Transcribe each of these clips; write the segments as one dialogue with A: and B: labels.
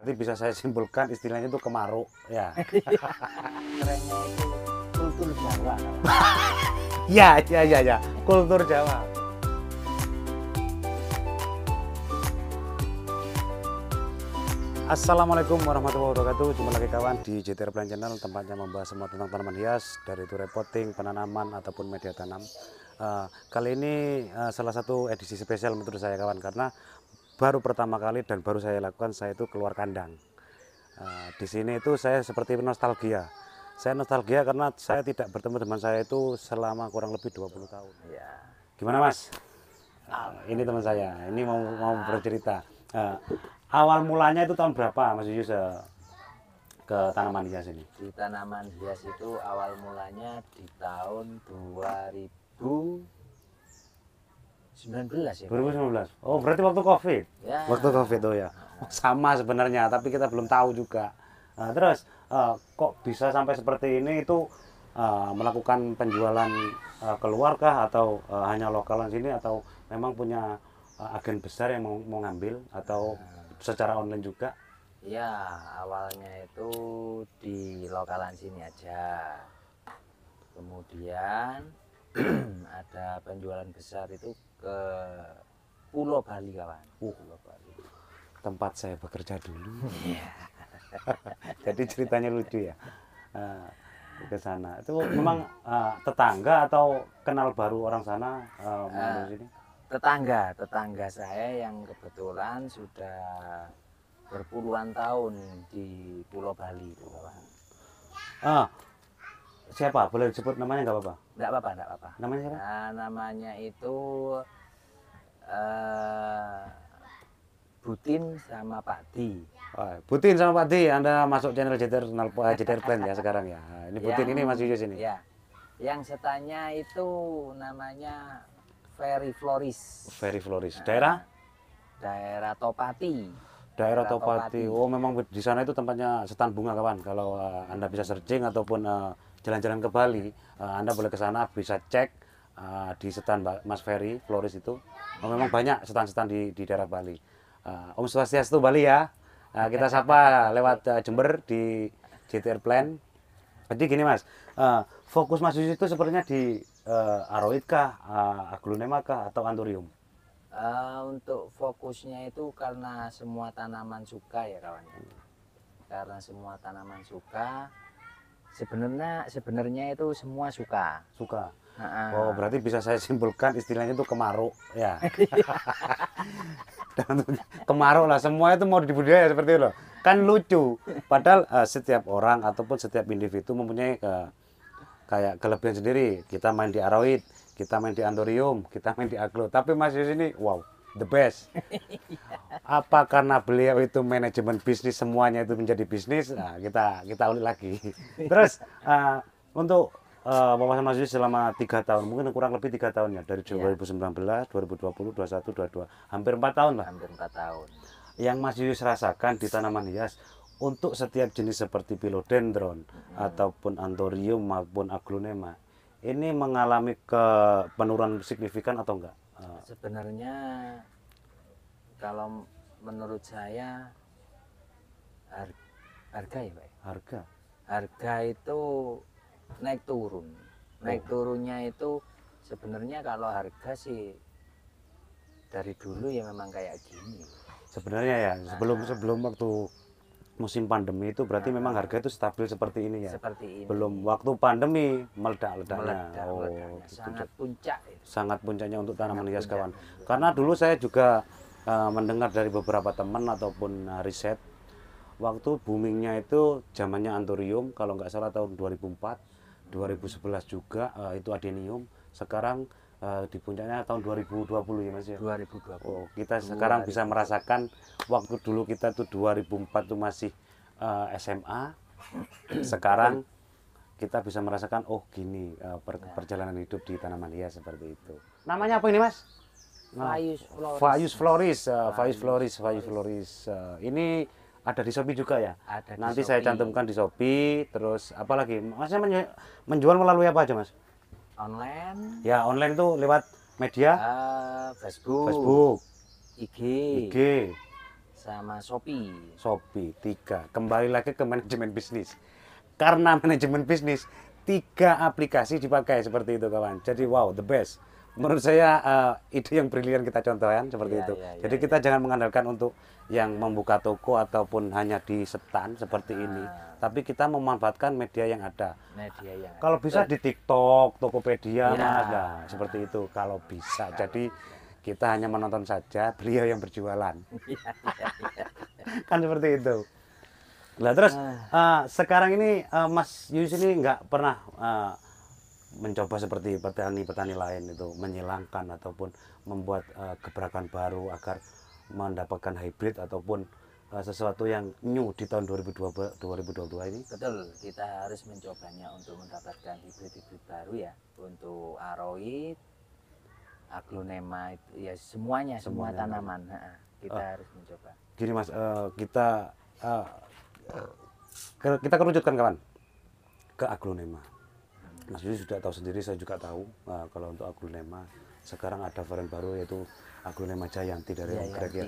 A: Jadi bisa saya simpulkan istilahnya itu kemaruk ya.
B: Kerennya itu kultur Jawa.
A: Ya, kultur Jawa. Assalamualaikum warahmatullahi wabarakatuh. Jumpa lagi kawan di JTR Plan Channel, tempatnya membahas semua tentang tanaman hias, dari itu repotting, penanaman ataupun media tanam. Kali ini salah satu edisi spesial menurut saya kawan, karena baru pertama kali dan baru saya lakukan, saya itu keluar kandang. Di sini itu saya seperti nostalgia. Saya nostalgia karena saya tidak bertemu teman saya itu selama kurang lebih 20 tahun.
B: Ya.
A: Gimana Mas? Ini teman saya, ini mau bercerita. Awal mulanya itu tahun berapa Mas Yus ke tanaman hias ini?
B: Di tanaman hias itu awal mulanya di tahun 2019 ya.
A: 2019. Oh, berarti waktu Covid.
B: Ya.
A: Waktu Covid oh ya. Sama sebenarnya, tapi kita belum tahu juga. Terus kok bisa sampai seperti ini itu melakukan penjualan keluar kah atau hanya lokalan sini, atau memang punya agen besar yang mau ngambil, atau secara online juga?
B: Ya, awalnya itu di lokalan sini aja. Kemudian ada penjualan besar itu ke Pulau Bali kawan.
A: Pulau Bali. Tempat saya bekerja dulu. Jadi ceritanya lucu ya. Ke sana. Itu memang tetangga atau kenal baru orang sana mengambil sini?
B: Tetangga saya yang kebetulan sudah berpuluhan tahun di Pulau Bali itu kawan.
A: Siapa? Boleh disebut namanya nggak apa-apa?
B: Nggak apa-apa.
A: Namanya siapa?
B: Nah, namanya itu Butin sama Pak Di.
A: Butin sama Pak Di, Anda masuk channel JTR Plan ya sekarang ya. Ini Butin, ini Mas Yuyus ini.
B: Ya, yang setannya itu namanya Ferry Floris.
A: Ferry Floris. Daerah?
B: Daerah Topati.
A: Daerah Topati. Oh, memang di sana itu tempatnya setan bunga kawan. Kalau Anda bisa searching ataupun jalan-jalan ke Bali, Anda boleh ke sana, bisa cek di setan Mas Ferry Floris itu. Memang banyak setan-setan di daerah Bali. Om Swastiastu Bali ya. Kita sapa lewat Jember di JTR Plan. Jadi gini Mas, fokus Mas Yus itu sepertinya di Aroid kah, Aglonema kah, atau Anthurium?
B: Untuk fokusnya itu karena semua tanaman suka ya kawan. Karena semua tanaman suka, sebenarnya itu semua suka.
A: Suka. Oh, berarti bisa saya simpulkan istilahnya itu kemaruk ya. Kemaruk lah, semua itu mau dibudidaya seperti itu loh. Kan lucu. Padahal setiap orang ataupun setiap individu mempunyai kayak kelebihan sendiri. Kita main di Aroid, kita main di Anthurium, kita main di Aglo. Tapi Mas Yus ini, wow, the best. Apa karena beliau itu manajemen bisnis, semuanya itu menjadi bisnis? Nah, kita ulik lagi. Terus untuk wawasan Mas Yus selama 3 tahun, mungkin kurang lebih 3 tahun ya, dari 2019, 2020, 21, 22, hampir 4 tahun lah.
B: Hampir 4 tahun.
A: Yang Mas Yus rasakan di tanaman hias, untuk setiap jenis seperti philodendron ataupun Anthurium maupun Aglonema, ini mengalami penurunan signifikan atau enggak?
B: Sebenarnya kalau menurut saya harga ya Pak. Harga itu naik turun. Naik turunnya itu sebenarnya kalau harga sih dari dulu ya memang kayak gini.
A: Sebenarnya ya, sebelum waktu musim pandemi itu berarti memang harga itu stabil seperti ini ya.
B: Seperti ini.
A: Belum waktu pandemi meledak-ledaknya.
B: Gitu. Sangat puncak itu.
A: Sangat puncaknya untuk tanaman hias kawan. Karena dulu saya juga mendengar dari beberapa teman ataupun riset, waktu boomingnya itu zamannya Anthurium, kalau nggak salah tahun 2004, 2011 juga itu Adenium. Sekarang di puncaknya tahun 2020 ya Mas ya.
B: 2020.
A: Oh, kita sekarang bisa merasakan waktu dulu kita tuh 2004 tuh masih SMA. Sekarang kita bisa merasakan oh gini perjalanan hidup di tanaman hias seperti itu. Namanya apa ini Mas? Fayus Floris. Ini ada di Shopee juga ya?
B: Ada.
A: Nanti saya cantumkan di Shopee. Terus apa lagi? Masnya menjual melalui apa aja Mas?
B: Online.
A: Ya online itu lewat media?
B: Facebook, IG, sama Shopee.
A: Shopee 3. Kembali lagi ke manajemen bisnis. Karena manajemen bisnis 3 aplikasi dipakai seperti itu kawan. Jadi wow, the best. Menurut saya ide yang brilian kita contohkan seperti
B: Iya,
A: itu.
B: iya,
A: Jadi
B: iya,
A: kita jangan mengandalkan untuk yang membuka toko ataupun hanya di stand seperti ini. Tapi kita memanfaatkan media yang ada.
B: Media yang
A: Kalau bisa di TikTok, Tokopedia,
B: Iya.
A: Mas. Nah, seperti itu kalau bisa. Jadi kita hanya menonton saja, beliau yang berjualan.
B: Iya, iya, iya.
A: Kan seperti itu. Nah, terus sekarang ini Mas Yus ini nggak pernah mencoba seperti petani-petani lain itu menyilangkan ataupun membuat gebrakan baru agar mendapatkan hybrid ataupun sesuatu yang new di tahun 2022 ini.
B: Betul, kita harus mencobanya untuk mendapatkan hibrid-hibrid baru ya. Untuk aroid, aglonema itu ya semua
A: Semuanya.
B: tanaman. Nah, kita harus mencoba.
A: Gini Mas, kita kerucutkan kawan ke aglonema. Mas Yus sudah tahu sendiri, saya juga tahu kalau untuk aglonema sekarang ada varian baru yaitu aglonema Jayanti dari Om Greg ya.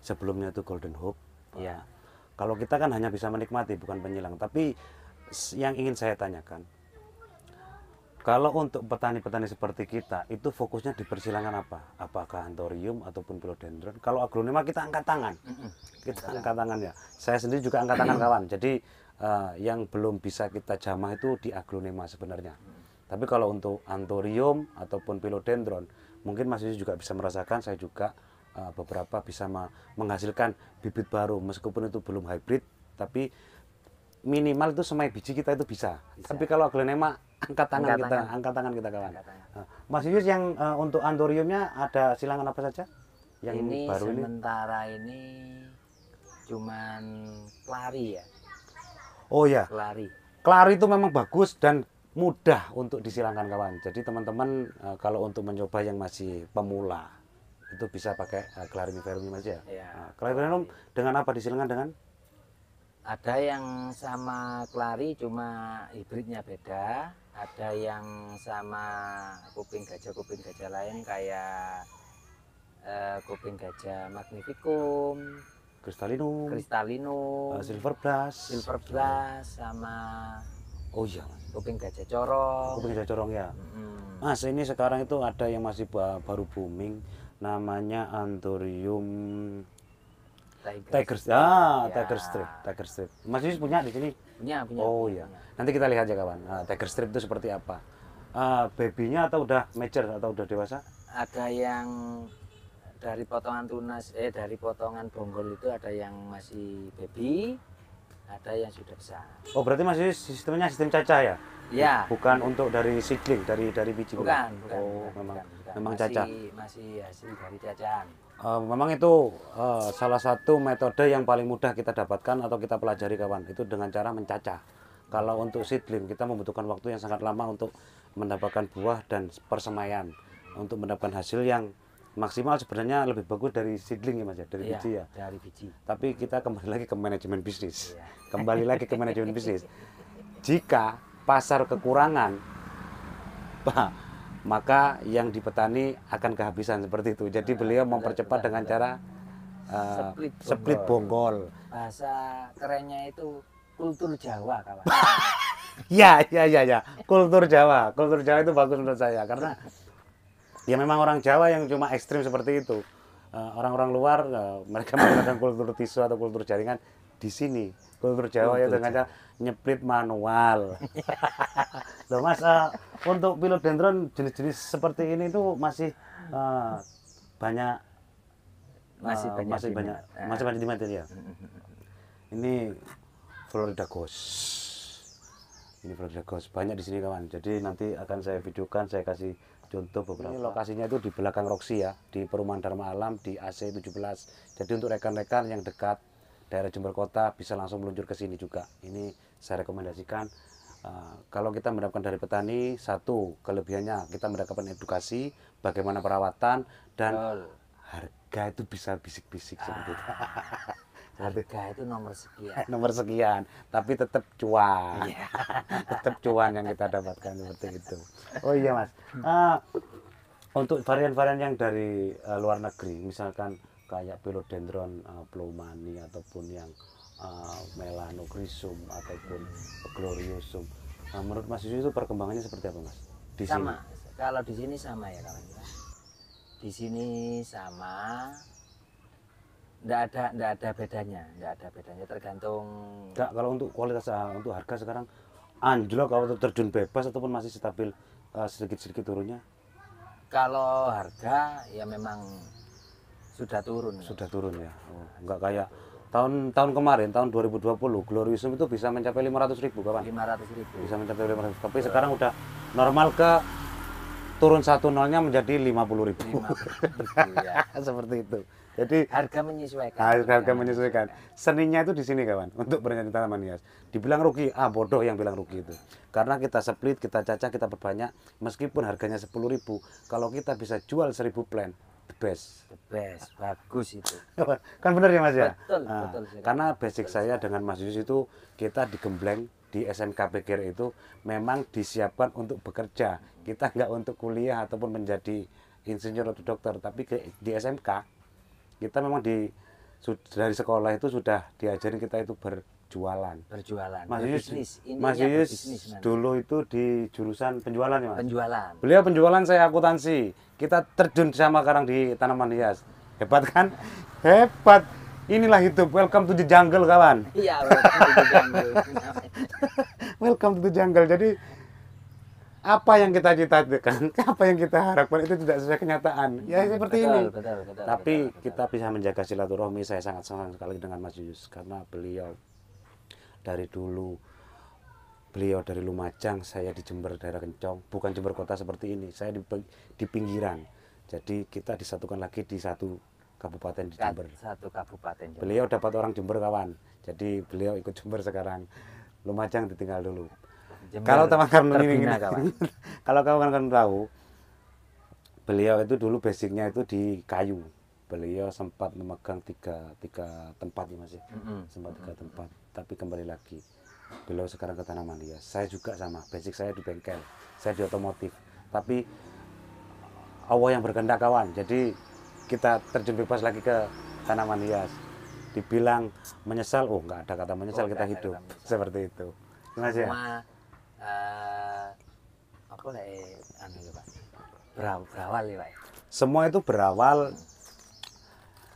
A: Sebelumnya itu Golden Hope.
B: Iya.
A: Kalau kita kan hanya bisa menikmati bukan penyilang. Tapi yang ingin saya tanyakan, kalau untuk petani-petani seperti kita itu fokusnya di persilangan apa? Apakah anthurium ataupun philodendron? Kalau aglonema kita angkat tangan. Kita angkat tangan ya. Saya sendiri juga angkat tangan kawan. Jadi yang belum bisa kita jamah itu di aglonema sebenarnya. Tapi kalau untuk anthurium ataupun philodendron, mungkin Mas Yus juga bisa merasakan, saya juga beberapa bisa menghasilkan bibit baru meskipun itu belum hybrid, tapi minimal itu semai biji kita itu bisa. Tapi kalau aglonema angkat tangan kita kawan. Mas Yus yang untuk anthuriumnya ada silangan apa saja? Yang
B: ini
A: baru ini?
B: sementara ini cuman kelari ya.
A: Oh ya,
B: Kelari.
A: kelari itu memang bagus dan mudah untuk disilangkan kawan. Jadi teman-teman kalau untuk mencoba yang masih pemula itu bisa pakai Clariniferium aja.
B: Ya.
A: Clariniferium dengan apa disilangkan dengan?
B: Ada yang sama kelari cuma hibridnya beda. Ada yang sama kuping gajah lain kayak kuping gajah magnificum,
A: Kristallinum, Silver Blast,
B: sama
A: oh iya Mas,
B: kuping gajah corong.
A: kuping gajah corong ya. Mas ini sekarang itu ada yang masih baru booming namanya anthurium Tiger Strip. Mas Yus punya di sini?
B: Punya.
A: Oh iya. Nanti kita lihat ya kawan. Tiger Strip itu seperti apa? Babynya atau udah mature atau udah dewasa?
B: Ada yang dari potongan tunas, dari potongan bonggol itu ada yang masih baby, ada yang sudah besar.
A: Oh berarti Mas Yus sistemnya sistem cacah ya?
B: Ya.
A: Bukan untuk dari seedling, dari biji.
B: Bukan.
A: Oh memang
B: Masih,
A: cacah.
B: Masih hasil dari cacahan.
A: Memang itu salah satu metode yang paling mudah kita dapatkan atau kita pelajari kawan, itu dengan cara mencacah. Kalau untuk seedling kita membutuhkan waktu yang sangat lama untuk mendapatkan buah dan persemaian. Untuk mendapatkan hasil yang maksimal sebenarnya lebih bagus dari seedling ya Mas ya, dari biji ya.
B: Dari biji.
A: Tapi kita kembali lagi ke manajemen bisnis.
B: Iya.
A: Kembali lagi ke manajemen bisnis. Jika pasar kekurangan, maka yang di petani akan kehabisan seperti itu. Jadi beliau mempercepat dengan cara split bonggol.
B: Bahasa kerennya itu kultur Jawa kawan.
A: Ya. Kultur Jawa itu bagus menurut saya karena ya memang orang Jawa yang cuma ekstrim seperti itu. Orang-orang luar mereka menggunakan kultur tisu atau kultur jaringan. Di sini kultur Jawa ya dengan cara nyeplit manual. Loh Mas, untuk philodendron jenis-jenis seperti ini tuh masih banyak masih banyak diminati ya. Ini Florida Ghost. Ini Florida Ghost banyak di sini kawan. Jadi nanti akan saya videokan, saya kasih contoh beberapa. Ini lokasinya itu di belakang Roxy ya, di Perumahan Dharma Alam di AC 17. Jadi untuk rekan-rekan yang dekat daerah Jember Kota bisa langsung meluncur ke sini juga. Ini saya rekomendasikan. Kalau kita mendapatkan dari petani, satu kelebihannya kita mendapatkan edukasi bagaimana perawatan dan harga itu bisa bisik-bisik seperti itu.
B: Harga itu
A: nomor sekian, tapi tetap cuan. Tetap cuan yang kita dapatkan seperti itu. Oh iya Mas, untuk varian-varian yang dari luar negeri, misalkan kayak philodendron ploumani ataupun yang melanochrysum ataupun gloriosum. Menurut Mas Yusuf itu perkembangannya seperti apa Mas? Di
B: Sama,
A: sini?
B: kalau di sini sama ya kawan. Di sini sama, nggak ada bedanya, tergantung.
A: Enggak, kalau untuk kualitas, untuk harga sekarang anjlok kalau terjun bebas ataupun masih stabil sedikit-sedikit turunnya?
B: Kalau harga ya memang sudah turun.
A: Sudah turun ya. Oh, enggak kayak tahun kemarin, tahun 2020, Gloriosum itu bisa mencapai 500.000 kawan.
B: 500.000.
A: Bisa mencapai 500. Tapi sekarang udah normal ke turun 1 nolnya menjadi 50.000.
B: Ya.
A: Seperti itu. Jadi
B: harga menyesuaikan.
A: Harga menyesuaikan. Seninya itu di sini kawan, untuk berjanji tanaman hias. Dibilang rugi, bodoh yang bilang rugi itu. Karena kita split, kita cacah, kita perbanyak, meskipun harganya 10.000, kalau kita bisa jual 1.000 plant, the best.
B: The best, bagus itu.
A: Kan bener ya Mas ya?
B: Betul, betul.
A: Karena basic saya dengan Mas Yus itu, kita digembleng di SMK PGR itu memang disiapkan untuk bekerja. Kita nggak untuk kuliah ataupun menjadi insinyur atau dokter, tapi di SMK kita memang dari sekolah itu sudah diajarin kita itu berjualan. Mas Yus dulu itu di jurusan penjualan ya Mas?
B: Penjualan.
A: Beliau penjualan, saya akuntansi. Kita terjun sama sekarang di tanaman hias. Hebat kan? Hebat. Inilah hidup. Welcome to the jungle kawan.
B: Iya, welcome to the jungle.
A: Welcome to the jungle. Jadi apa yang kita cita-citakan, apa yang kita harapkan itu tidak sesuai kenyataan. Ya seperti ini.
B: Betul,
A: Tapi kita bisa menjaga silaturahmi. Saya sangat senang sekali dengan Mas Yus karena beliau dari dulu, beliau dari Lumajang, saya di Jember daerah Kencong, bukan Jember kota seperti ini. Saya di pinggiran. Jadi kita disatukan lagi di satu kabupaten di Jember.
B: Satu kabupaten Jember.
A: Beliau dapat orang Jember kawan. Jadi beliau ikut Jember sekarang. Lumajang ditinggal dulu. Kalau teman-teman ini, kalau kawan-kawan tahu, beliau itu dulu basicnya itu di kayu. Beliau sempat memegang tiga tempat ya Mas, sempat 3 tempat. Tapi kembali lagi, beliau sekarang ke tanaman hias. Saya juga sama, basic saya di bengkel, saya di otomotif. Tapi Allah yang berkehendak kawan. Jadi kita terjun bebas lagi ke tanaman hias. Dibilang menyesal, nggak ada kata menyesal, kita hidup seperti itu. Mas ya.
B: Apa lah Pak? Berawal ya Pak.
A: Semua itu berawal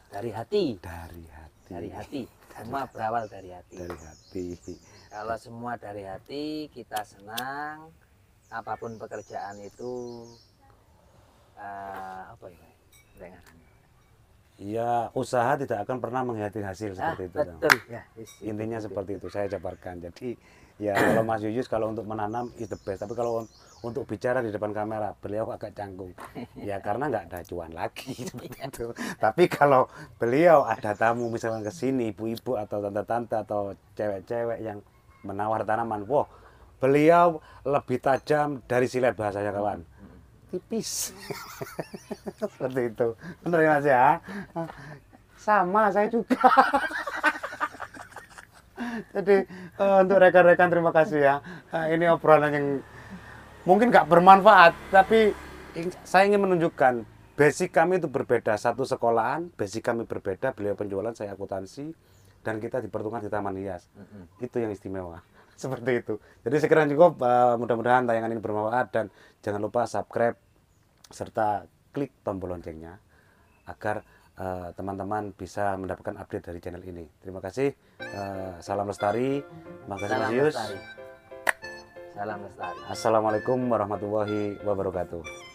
B: dari hati.
A: Dari hati.
B: Semua berawal dari hati.
A: Dari hati.
B: Kalau semua dari hati, kita senang. Apapun pekerjaan itu apa ya Pak?
A: Ya, usaha tidak akan pernah mengkhianati hasil seperti itu.
B: Betul. Ya,
A: intinya seperti itu, saya jabarkan. Jadi ya kalau Mas Yuyus kalau untuk menanam is the best, tapi kalau untuk bicara di depan kamera beliau agak canggung. Ya karena nggak ada cuan lagi gitu. Tapi kalau beliau ada tamu misalkan ke sini, ibu-ibu atau tante-tante atau cewek-cewek yang menawar tanaman, wah beliau lebih tajam dari silet bahasanya kawan. Tipis. Seperti itu. Benar ya Mas ya? Sama saya juga. Jadi untuk rekan-rekan terima kasih ya. Ini obrolan yang mungkin nggak bermanfaat, tapi saya ingin menunjukkan basic kami itu berbeda. Satu sekolahan, basic kami berbeda. Beliau penjualan, saya akuntansi, dan kita dipertemukan di taman hias. Itu yang istimewa. Seperti itu. Jadi sekiranya cukup, mudah-mudahan tayangan ini bermanfaat dan jangan lupa subscribe serta klik tombol loncengnya agar teman-teman bisa mendapatkan update dari channel ini. Terima kasih. Salam lestari. Makasih Mas Yus.
B: Salam lestari.
A: Assalamualaikum warahmatullahi wabarakatuh.